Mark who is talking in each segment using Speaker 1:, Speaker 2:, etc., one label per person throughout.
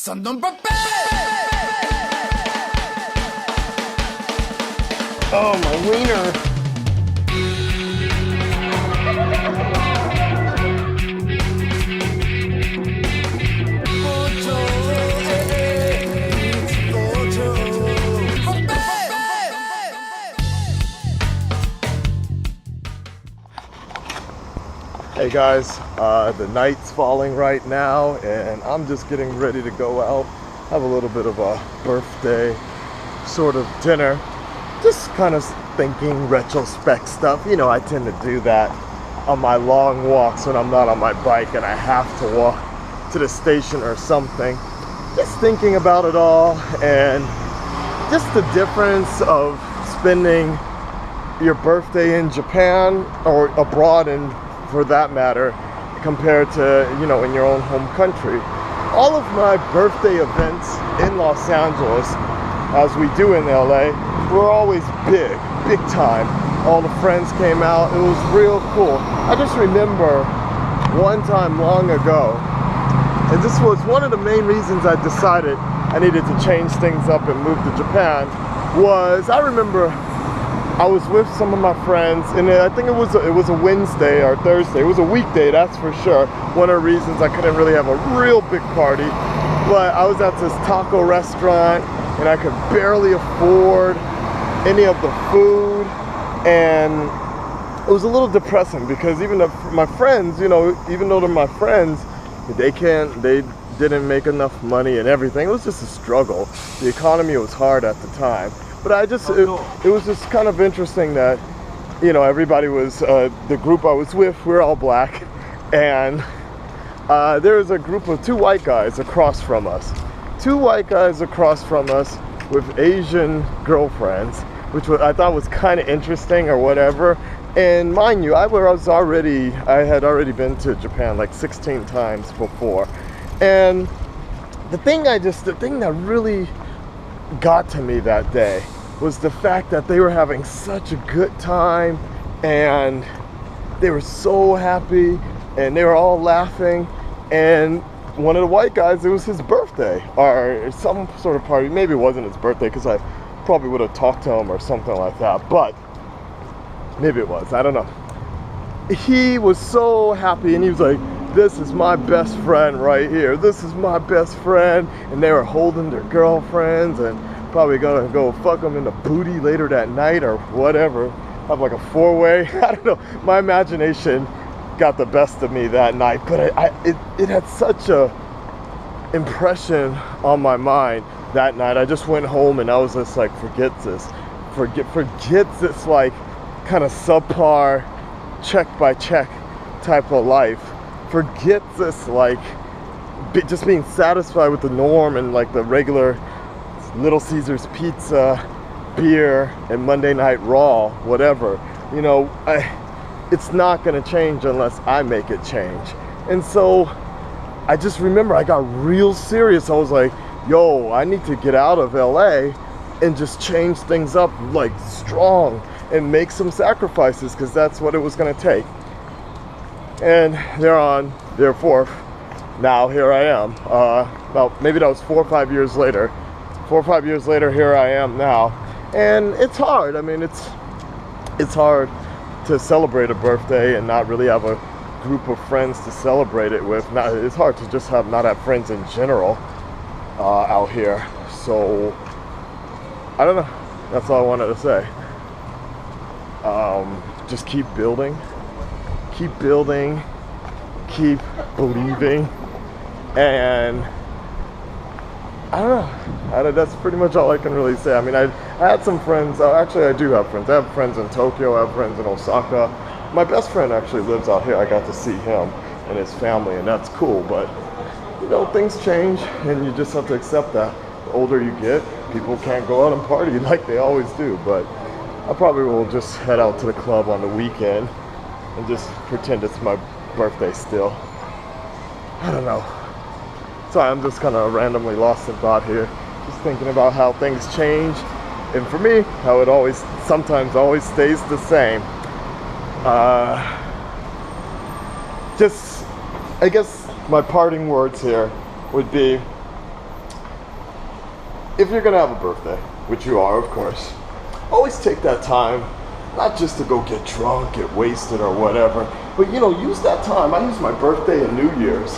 Speaker 1: Son d'un papel.
Speaker 2: Oh, my wiener. Hey guys, the night's falling right now and I'm just getting ready to go out, have a little bit of a birthday sort of dinner, just kind of thinking retrospect stuff. You know, I tend to do that on my long walks when I'm not on my bike and I have to walk to the station or something. Just thinking about it all and just the difference of spending your birthday in Japan or abroad and for that matter, compared to, you know, in your own home country. All of my birthday events in Los Angeles, as we do in LA, were always big time. All the friends came out, it was real cool. I just remember one time long ago, and this was one of the main reasons I decided I needed to change things up and move to Japan, was I remember I was with some of my friends, and I think it was a Wednesday or Thursday. It was a weekday, that's for sure. One of the reasons I couldn't really have a real big party, but I was at this taco restaurant, and I could barely afford any of the food, and it was a little depressing because even my friends, you know, even though they're my friends, they didn't make enough money and everything. It was just a struggle. The economy was hard at the time. But it was just kind of interesting that, you know, everybody was, the group I was with, we're all black. And there was a group of two white guys across from us. Two white guys across from us with Asian girlfriends, which I thought was kind of interesting or whatever. And mind you, I had already been to Japan like 16 times before. And the thing that really got to me that day was the fact that they were having such a good time and they were so happy and they were all laughing, and one of the white guys, it was his birthday or some sort of party. Maybe it wasn't his birthday because I probably would have talked to him or something like that, but maybe it was, I don't know. He was so happy and he was like, "This is my best friend right here. This is my best friend." And they were holding their girlfriends and probably gonna go fuck them in the booty later that night or whatever. Have like a four-way. I don't know. My imagination got the best of me that night, but it had such a impression on my mind that night. I just went home and I was just like, forget this like kind of subpar check by check type of life. Forget this like just being satisfied with the norm and like the regular Little Caesars pizza, beer, and Monday Night Raw, whatever. You know, it's not gonna change unless I make it change. And so I just remember I got real serious. I was like, yo, I need to get out of LA and just change things up like strong and make some sacrifices, because that's what it was gonna take. And therefore, now here I am. Well, maybe that was 4 or 5 years later. 4 or 5 years later, here I am now. And it's hard. I mean, it's hard to celebrate a birthday and not really have a group of friends to celebrate it with. It's hard to just not have friends in general out here. So, I don't know. That's all I wanted to say. Just keep building, keep believing, and I don't know. That's pretty much all I can really say. I mean, I had some friends. Actually, I do have friends. I have friends in Tokyo. I have friends in Osaka. My best friend actually lives out here. I got to see him and his family, and that's cool. But, you know, things change, and you just have to accept that. The older you get, people can't go out and party like they always do. But I probably will just head out to the club on the weekend and just pretend it's my birthday still. I don't know. Sorry, I'm just kind of randomly lost in thought here. Just thinking about how things change. And for me, how it sometimes always stays the same. I guess my parting words here would be, if you're gonna have a birthday, which you are, of course, always take that time, not just to go get drunk, get wasted or whatever, but you know, use that time. I use my birthday and New Year's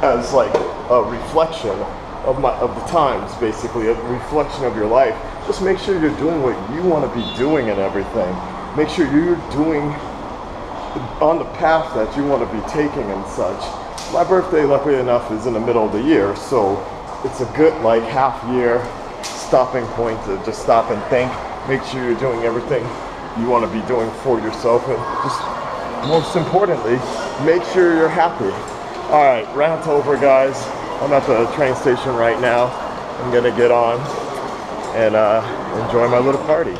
Speaker 2: as like a reflection of the times, basically, a reflection of your life. Just make sure you're doing what you want to be doing and everything. Make sure you're doing on the path that you want to be taking and such. My birthday, luckily enough, is in the middle of the year, so it's a good like half year stopping point to just stop and think. Make sure you're doing everything you want to be doing for yourself, and just most importantly, make sure you're happy. All right, rant over, guys. I'm at the train station right now. I'm gonna get on and enjoy my little party.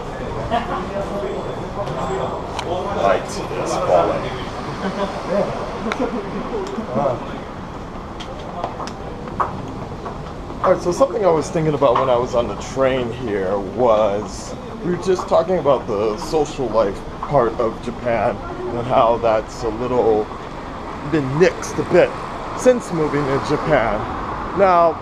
Speaker 2: Light is falling. All right, so something I was thinking about when I was on the train here was, we were just talking about the social life part of Japan and how that's a little been nixed a bit since moving to Japan. Now,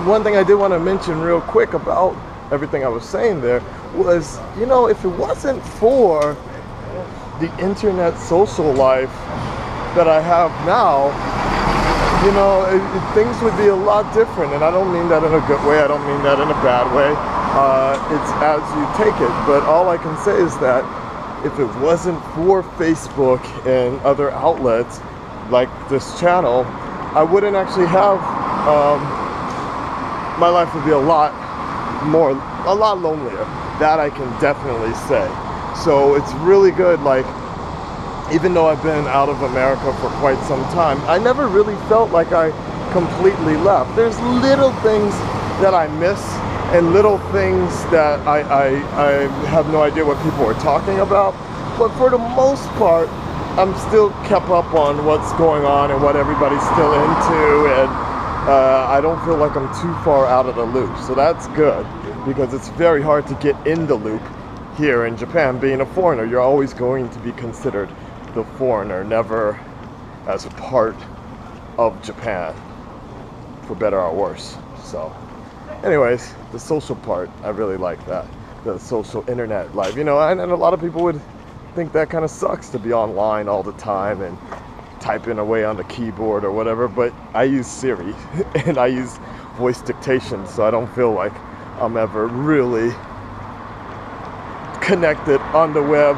Speaker 2: one thing I did want to mention real quick about everything I was saying there was, you know, if it wasn't for the internet social life that I have now, you know, things would be a lot different. And I don't mean that in a good way, I don't mean that in a bad way. It's as you take it. But all I can say is that if it wasn't for Facebook and other outlets like this channel, I wouldn't actually have, my life would be a lot lonelier. That I can definitely say. So it's really good, like, even though I've been out of America for quite some time, I never really felt like I completely left. There's little things that I miss and little things that I have no idea what people are talking about. But for the most part, I'm still kept up on what's going on and what everybody's still into, and I don't feel like I'm too far out of the loop. So that's good, because it's very hard to get in the loop here in Japan. Being a foreigner, you're always going to be considered the foreigner, never as a part of Japan, for better or worse. So anyways, the social part, I really like that. The social internet life, you know, and a lot of people would think that kind of sucks to be online all the time and typing away on the keyboard or whatever, but I use Siri and I use voice dictation, so I don't feel like I'm ever really connected on the web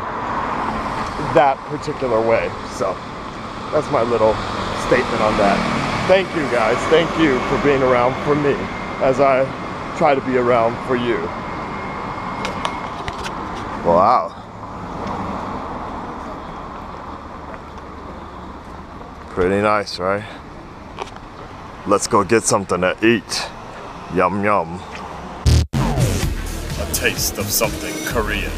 Speaker 2: that particular way. So that's my little statement on that. Thank you, guys. Thank you for being around for me as I try to be around for you. Wow. Pretty nice, right? Let's go get something to eat. Yum yum. A taste of something Korean.